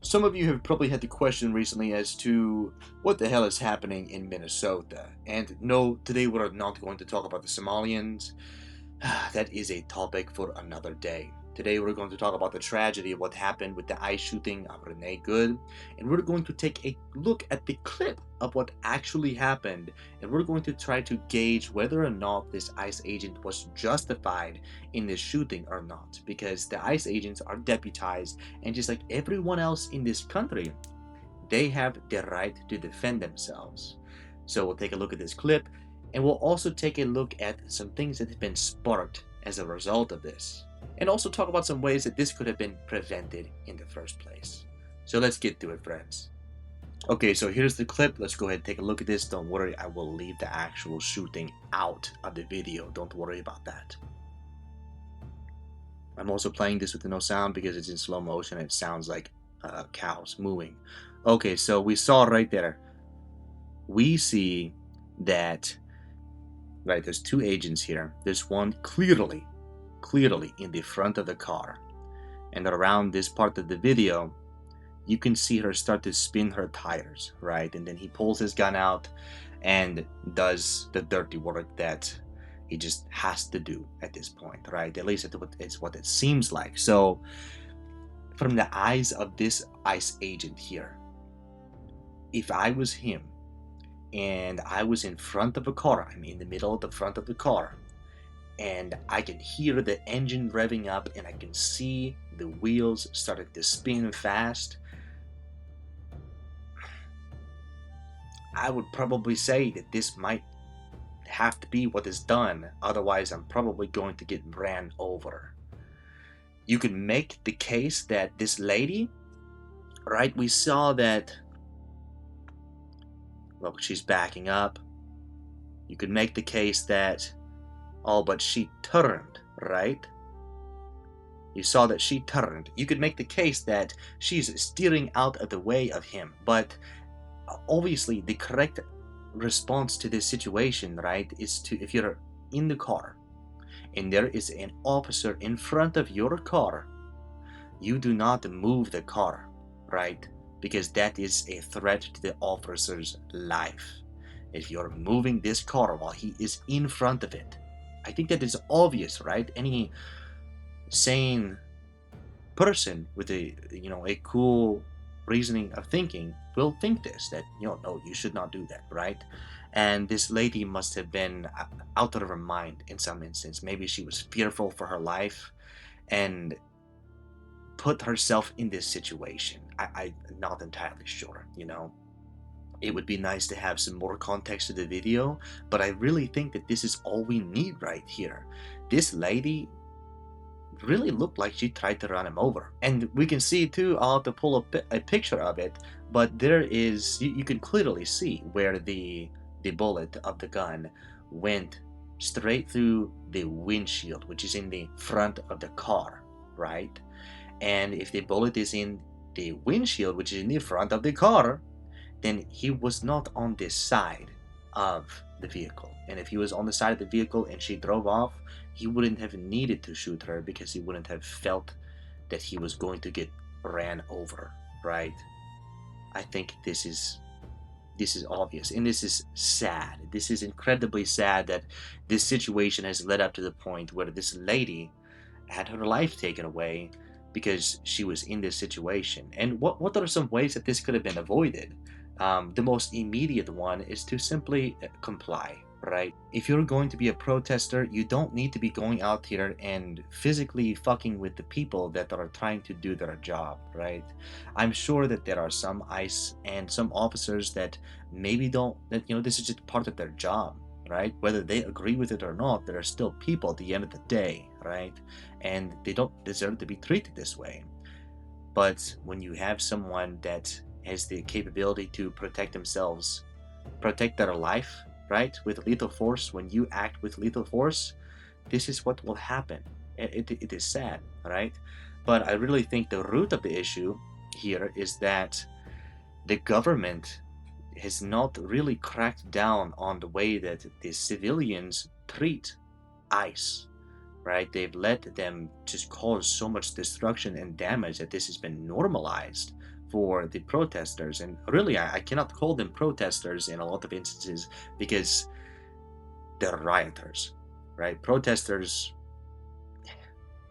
Some of you have probably had the question recently as to what the hell is happening in Minnesota. And no, today we're not going to talk about the Somalians. That is a topic for another day. Today we're going to talk about the tragedy of what happened with the ICE shooting of Renee Good, and we're going to take a look at the clip of what actually happened, and we're going to try to gauge whether or not this ICE agent was justified in this shooting or not, because the ICE agents are deputized, and just like everyone else in this country, they have the right to defend themselves. So we'll take a look at this clip, and we'll also take a look at some things that have been sparked as a result of this, and also talk about some ways that this could have been prevented in the first place. So let's get to it, friends. Okay, so here's the clip. Let's go ahead and take a look at this. Don't worry, I will leave the actual shooting out of the video. Don't worry about that. I'm also playing this with no sound because it's in slow motion and it sounds like cows mooing. Okay, so we saw right there. We see that, right, there's two agents here. There's one clearly in the front of the car. And around this part of the video, you can see her start to spin her tires, right? And then he pulls his gun out and does the dirty work that he just has to do at this point, right? At least it's what it seems like. So from the eyes of this ICE agent here, if I was him and I was in front of a car, I'm in the middle of the front of the car, and I can hear the engine revving up and I can see the wheels starting to spin fast, I would probably say that this might have to be what is done, otherwise I'm probably going to get ran over. You can make the case that this lady, right, we saw that, well, she's backing up. You could make the case that, oh, but she turned, right? You saw that she turned. You could make the case that she's steering out of the way of him, but obviously the correct response to this situation, right, is to, if you're in the car and there is an officer in front of your car, you do not move the car, right? Because that is a threat to the officer's life. If you're moving this car while he is in front of it, I think that is obvious, right? Any sane person with a cool reasoning of thinking will think this, that no, you should not do that, right? And this lady must have been out of her mind in some instance. Maybe she was fearful for her life and put herself in this situation. I'm not entirely sure. It would be nice to have some more context to the video, but I really think that this is all we need right here. This lady really looked like she tried to run him over, and we can see too, I'll have to pull a picture of it, but there is, you can clearly see where the bullet of the gun went straight through the windshield, which is in the front of the car, right? And if the bullet is in the windshield, which is in the front of the car, then he was not on this side of the vehicle. And if he was on the side of the vehicle and she drove off, he wouldn't have needed to shoot her because he wouldn't have felt that he was going to get ran over, right? I think this is obvious, and this is sad. This is incredibly sad that this situation has led up to the point where this lady had her life taken away because she was in this situation. And what are some ways that this could have been avoided? The most immediate one is to simply comply, right? If you're going to be a protester, you don't need to be going out here and physically fucking with the people that are trying to do their job, right? I'm sure that there are some ICE and some officers that maybe don't, that this is just part of their job, right? Whether they agree with it or not, there are still people at the end of the day, right? And they don't deserve to be treated this way. But when you have someone that has the capability to protect themselves, protect their life, right, with lethal force, when you act with lethal force, this is what will happen. It is sad, right? But I really think the root of the issue here is that the government has not really cracked down on the way that the civilians treat ICE, right? They've let them just cause so much destruction and damage that this has been normalized for the protesters. And really, I cannot call them protesters in a lot of instances because they're rioters, right? Protesters,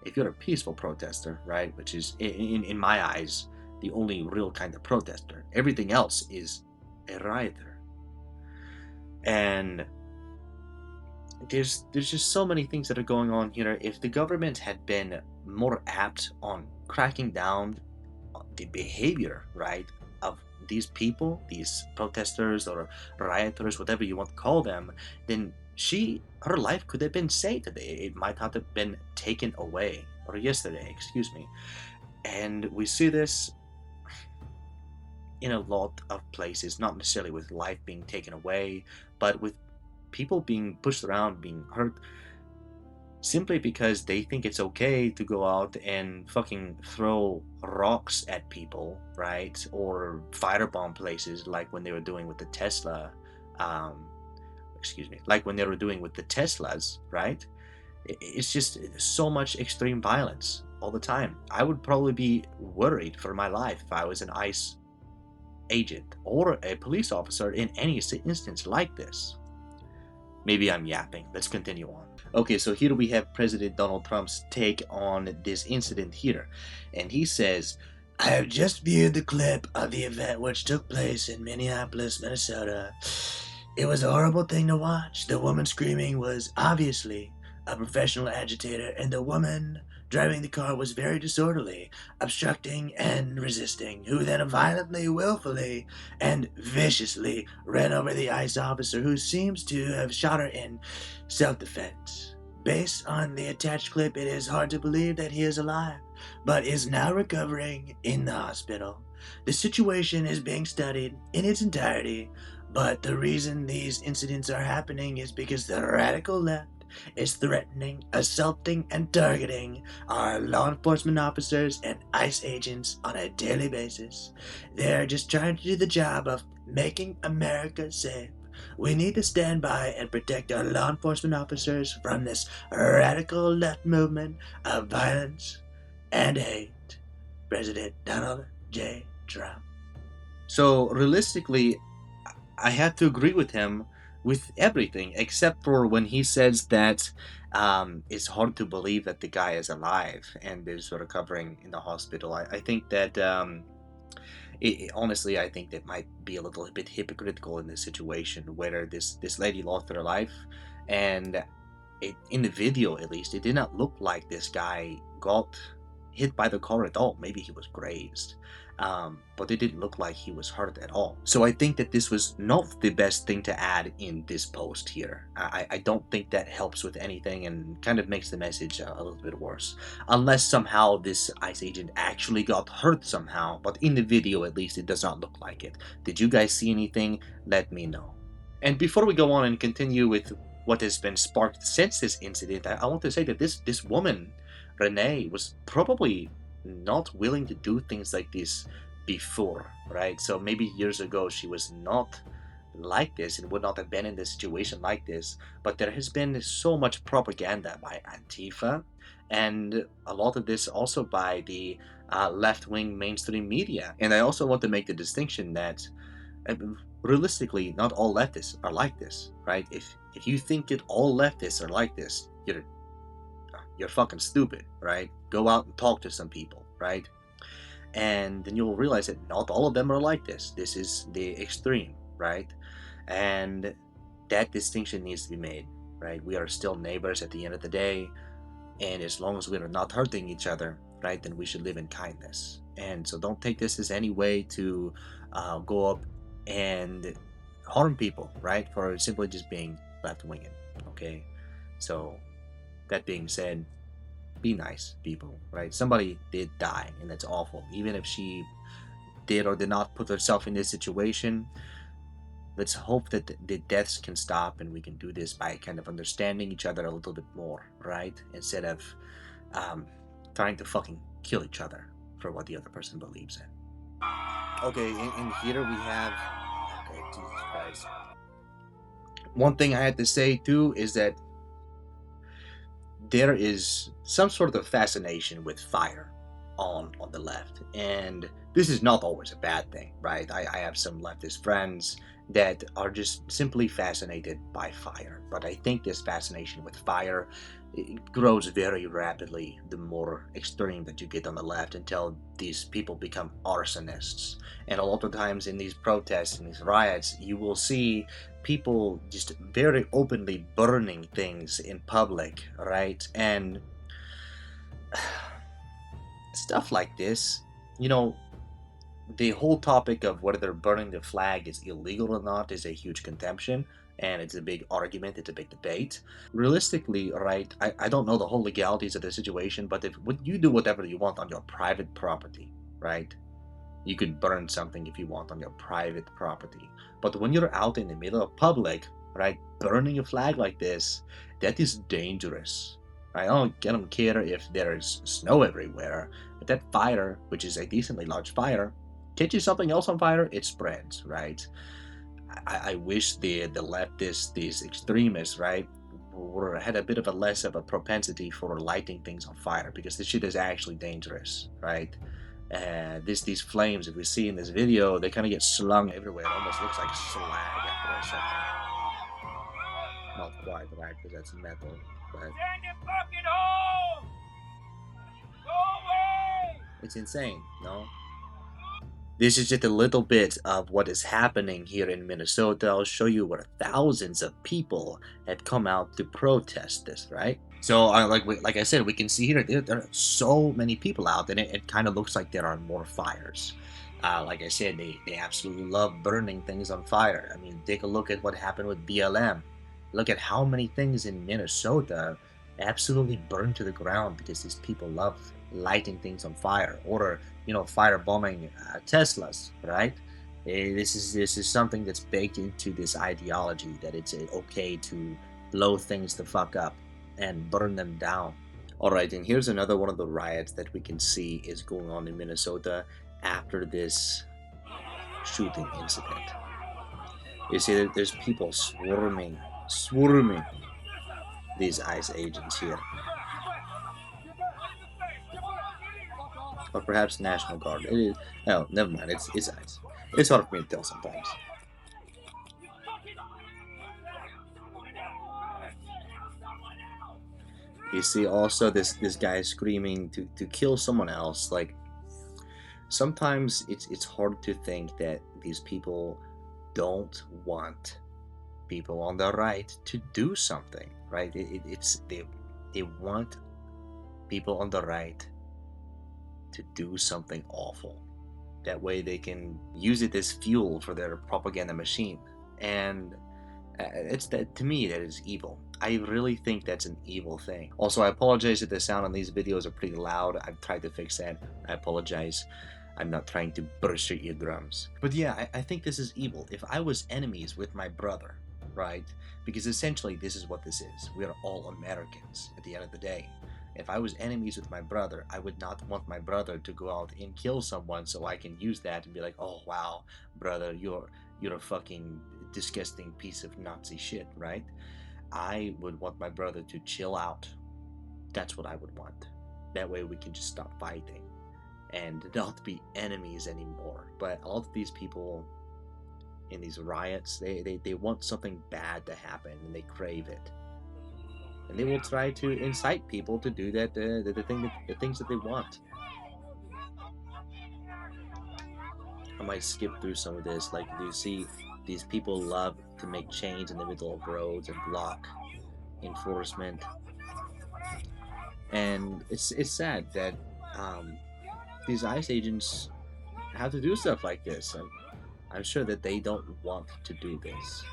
if you're a peaceful protester, right, which is in my eyes the only real kind of protester, everything else is a rioter. And there's just so many things that are going on here. If the government had been more apt on cracking down on the behavior, right, of these people, these protesters or rioters, whatever you want to call them, then her life could have been saved today. It might not have been taken away, or yesterday, excuse me. And we see this in a lot of places, not necessarily with life being taken away, but with people being pushed around, being hurt, simply because they think it's okay to go out and fucking throw rocks at people, right? Or firebomb places, like when they were doing with the Tesla, um, like when they were doing with the Teslas, right? It's just so much extreme violence all the time. I would probably be worried for my life if I was an ICE agent or a police officer in any instance like this. Maybe I'm yapping. Let's continue on. Okay, so here we have President Donald Trump's take on this incident here. And he says, I have just viewed the clip of the event which took place in Minneapolis, Minnesota. It was a horrible thing to watch. The woman screaming was obviously a professional agitator, and the woman driving the car was very disorderly, obstructing and resisting, who then violently, willfully, and viciously ran over the ICE officer, who seems to have shot her in self-defense. Based on the attached clip, it is hard to believe that he is alive, but is now recovering in the hospital. The situation is being studied in its entirety, but the reason these incidents are happening is because the radical left is threatening, assaulting, and targeting our law enforcement officers and ICE agents on a daily basis. They're just trying to do the job of making America safe. We need to stand by and protect our law enforcement officers from this radical left movement of violence and hate. President Donald J. Trump. So realistically, I have to agree with him with everything except for when he says that it's hard to believe that the guy is alive and is recovering in the hospital. I think that honestly, I think that might be a little bit hypocritical in this situation where this lady lost her life, and in the video at least, it did not look like this guy got hit by the car at all. Maybe he was grazed, but it didn't look like he was hurt at all. So I think that this was not the best thing to add in this post here. I don't think that helps with anything and kind of makes the message a little bit worse. Unless somehow this ICE agent actually got hurt somehow, but in the video at least it does not look like it. Did you guys see anything? Let me know. And before we go on and continue with what has been sparked since this incident, I want to say that this woman, Renee, was probably not willing to do things like this before, right? So maybe years ago she was not like this and would not have been in this situation like this, but there has been so much propaganda by Antifa and a lot of this also by the left-wing mainstream media. And I also want to make the distinction that realistically, not all leftists are like this, right? If you think that all leftists are like this, you're fucking stupid, right? Go out and talk to some people, right? And then you'll realize that not all of them are like this. This is the extreme, right? And that distinction needs to be made, right? We are still neighbors at the end of the day, and as long as we are not hurting each other, right, then we should live in kindness. And so don't take this as any way to go up and harm people, right, for simply just being left-winged, okay? So that being said, be nice, people, right? Somebody did die, and that's awful. Even if she did or did not put herself in this situation, let's hope that the deaths can stop and we can do this by kind of understanding each other a little bit more, right? Instead of trying to fucking kill each other for what the other person believes in. Okay, and here we have... Okay, Jesus Christ. One thing I had to say too is that there is some sort of fascination with fire, on the left. And this is not always a bad thing, right? I have some leftist friends that are just simply fascinated by fire. But I think this fascination with fire, it grows very rapidly the more extreme that you get on the left, until these people become arsonists. And a lot of times in these protests and these riots, you will see people just very openly burning things in public, right? And stuff like this, you know, the whole topic of whether burning the flag is illegal or not is a huge contention, and it's a big argument, it's a big debate. Realistically, right, I don't know the whole legalities of the situation, but if you do whatever you want on your private property, right? You could burn something if you want on your private property. But when you're out in the middle of public, right, burning a flag like this, that is dangerous. I don't care if there's snow everywhere. If that fire, which is a decently large fire, catches something else on fire, it spreads, right? I wish the leftists, these extremists, right, had a bit of a less of a propensity for lighting things on fire, because this shit is actually dangerous, right? These flames, if we see in this video, they kind of get slung everywhere. It almost looks like slag after a second. Not quite, right? Because that's metal, but it's insane, no? This is just a little bit of what is happening here in Minnesota. I'll show you where thousands of people have come out to protest this, right? So, like I said, we can see here there are so many people out, and it kind of looks like there are more fires. Like I said, they absolutely love burning things on fire. I mean, take a look at what happened with BLM. Look at how many things in Minnesota absolutely burned to the ground because these people love lighting things on fire, or firebombing Teslas, right? This is something that's baked into this ideology that it's okay to blow things the fuck up and burn them down. Alright, and here's another one of the riots that we can see is going on in Minnesota after this shooting incident. You see that there's people swarming these ICE agents here. Or perhaps National Guard. It is. Oh, never mind. It's ICE. It's hard for me to tell sometimes. You see also this guy screaming to kill someone else. Like, sometimes it's hard to think that these people don't want people on the right to do something, right? They want people on the right to do something awful. That way they can use it as fuel for their propaganda machine. And it's that, to me, that is evil. I really think that's an evil thing. Also, I apologize if the sound on these videos are pretty loud. I've tried to fix that. I apologize. I'm not trying to burst your eardrums. But yeah, I think this is evil. If I was enemies with my brother, right? Because essentially this is what this is. We are all Americans at the end of the day. If I was enemies with my brother, I would not want my brother to go out and kill someone so I can use that and be like, oh wow, brother, you're a fucking disgusting piece of Nazi shit, right? I would want my brother to chill out. That's what I would want. That way we can just stop fighting and not be enemies anymore. But a lot of these people in these riots, they want something bad to happen and they crave it. And they will try to incite people to do that, the things that they want. I might skip through some of this. Like, you see, these people love to make chains in the middle of roads and block enforcement. And it's sad that these ICE agents have to do stuff like this. I'm sure that they don't want to do this.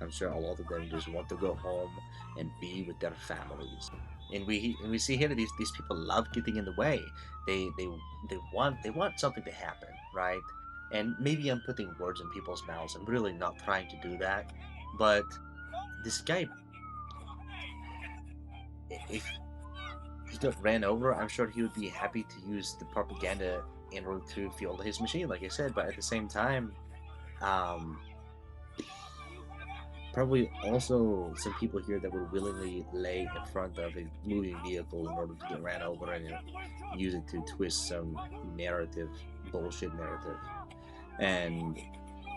I'm sure a lot of them just want to go home and be with their families. And we see here that these people love getting in the way. They want something to happen, right? And maybe I'm putting words in people's mouths. I'm really not trying to do that. But this guy, if he got ran over, I'm sure he would be happy to use the propaganda in order to fuel his machine, like I said. But at the same time, probably also some people here that would willingly lay in front of a moving vehicle in order to get ran over and use it to twist some narrative, bullshit narrative. And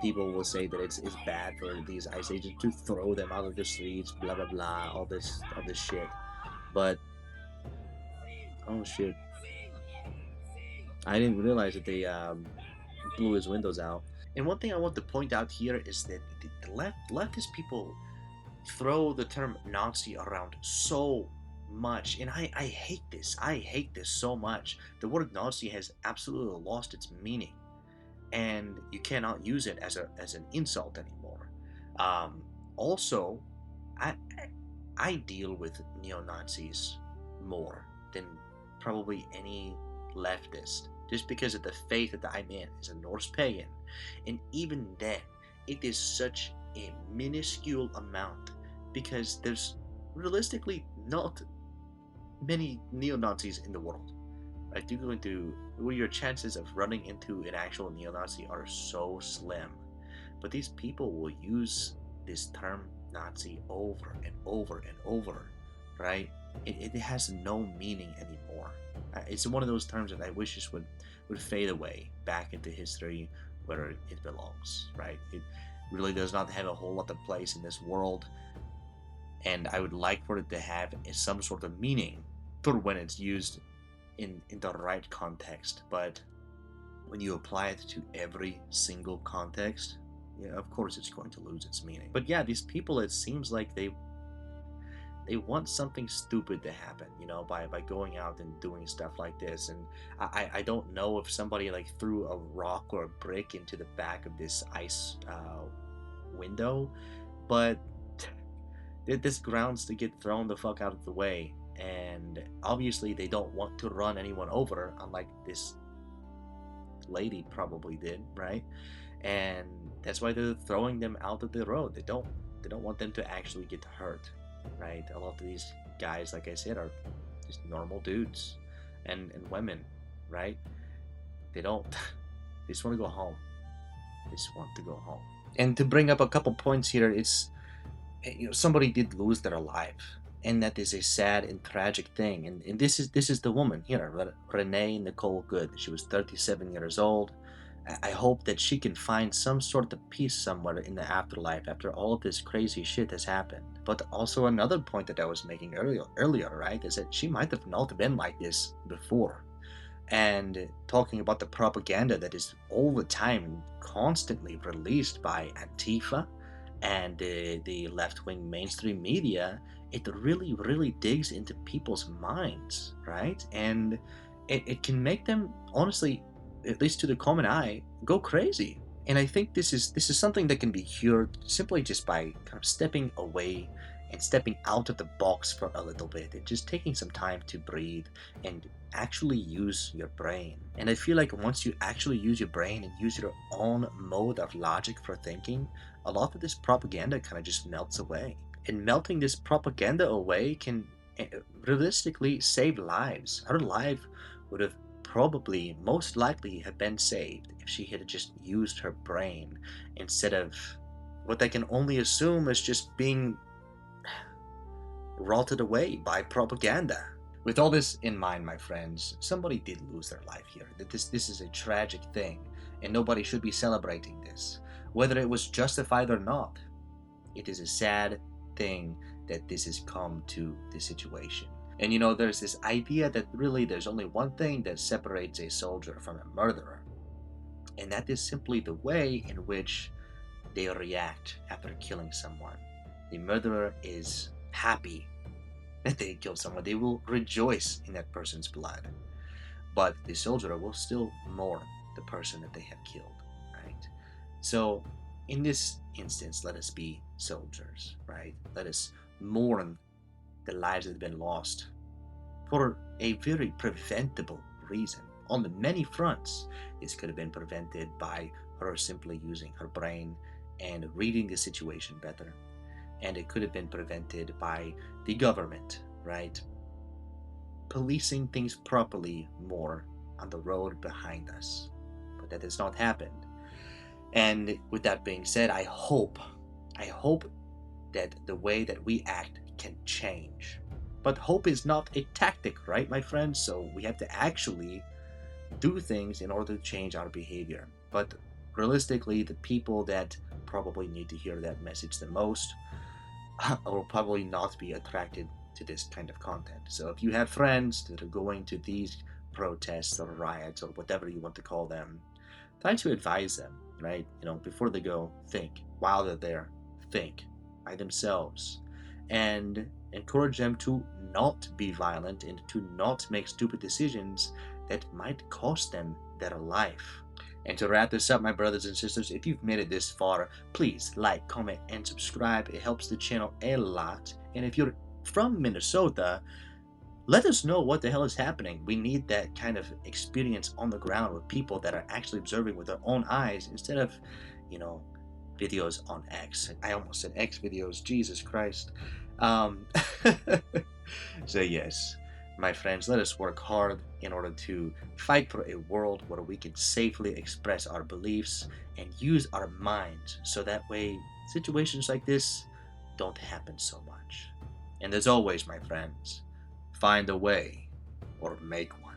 people will say that it's bad for these ICE agents to throw them out of the streets, blah blah blah, all this shit. But oh shit, I didn't realize that they blew his windows out. And one thing I want to point out here is that the leftist people throw the term Nazi around so much, and I hate this. I hate this so much. The word Nazi has absolutely lost its meaning, and you cannot use it as an insult anymore. Also, I I deal with neo Nazis more than probably any leftist, just because of the faith that I'm in as a Norse pagan, and even then, it is such a minuscule amount because there's realistically not many neo Nazis in the world. Right? You're going to, well, your chances of running into an actual neo Nazi are so slim. But these people will use this term Nazi over and over and over, right? It has no meaning anymore. It's one of those terms that I wish just would fade away back into history where it belongs, right? It really does not have a whole lot of place in this world, and I would like for it to have some sort of meaning for when it's used in the right context. But when you apply it to every single context, yeah, of course it's going to lose its meaning. But yeah, these people, it seems like they want something stupid to happen, by going out and doing stuff like this. And I don't know if somebody like threw a rock or a brick into the back of this ICE window, but this grounds to get thrown the fuck out of the way. And obviously they don't want to run anyone over, unlike this lady probably did, right? And that's why they're throwing them out of the road. They don't want them to actually get hurt, right? A lot of these guys, like I said, are just normal dudes and women, right? They don't they just want to go home. They just want to go home. And to bring up a couple points here, it's somebody did lose their life, and that is a sad and tragic thing. And this is the woman here, Renee Nicole Good. She was 37 years old. I hope that she can find some sort of peace somewhere in the afterlife after all of this crazy shit has happened. But also another point that I was making earlier, right, is that she might have not been like this before. And talking about the propaganda that is all the time constantly released by Antifa and the left-wing mainstream media, it really, really digs into people's minds, right? And it can make them, honestly, at least to the common eye, go crazy. And I think this is something that can be cured simply just by kind of stepping away and stepping out of the box for a little bit and just taking some time to breathe and actually use your brain. And I feel like once you actually use your brain and use your own mode of logic for thinking, a lot of this propaganda kind of just melts away. And melting this propaganda away can realistically save lives. Her life would have probably most likely have been saved if she had just used her brain instead of what I can only assume is just being rotted away by propaganda. With all this in mind, my friends, somebody did lose their life here. That this is a tragic thing, and nobody should be celebrating this, whether it was justified or not. It is a sad thing that this has come to this situation. And there's this idea that really there's only one thing that separates a soldier from a murderer, and that is simply the way in which they react after killing someone. The murderer is happy that they killed someone. They will rejoice in that person's blood. But the soldier will still mourn the person that they have killed, right? So in this instance, let us be soldiers, right? Let us mourn the lives that have been lost for a very preventable reason. On the many fronts, this could have been prevented by her simply using her brain and reading the situation better. And it could have been prevented by the government, right? Policing things properly more on the road behind us. But that has not happened. And with that being said, I hope that the way that we act can change. But hope is not a tactic, right, my friends? So we have to actually do things in order to change our behavior. But realistically, the people that probably need to hear that message the most will probably not be attracted to this kind of content. So if you have friends that are going to these protests or riots or whatever you want to call them, try to advise them, right? Before they go, think. While they're there, think by themselves. And encourage them to not be violent and to not make stupid decisions that might cost them their life. And to wrap this up, my brothers and sisters, if you've made it this far, please like, comment, and subscribe. It helps the channel a lot. And if you're from Minnesota, let us know what the hell is happening. We need that kind of experience on the ground with people that are actually observing with their own eyes instead of, you know, videos on X. I almost said X videos. Jesus Christ. Um, so yes, my friends, let us work hard in order to fight for a world where we can safely express our beliefs and use our minds so that way situations like this don't happen so much. And as always, my friends, find a way or make one.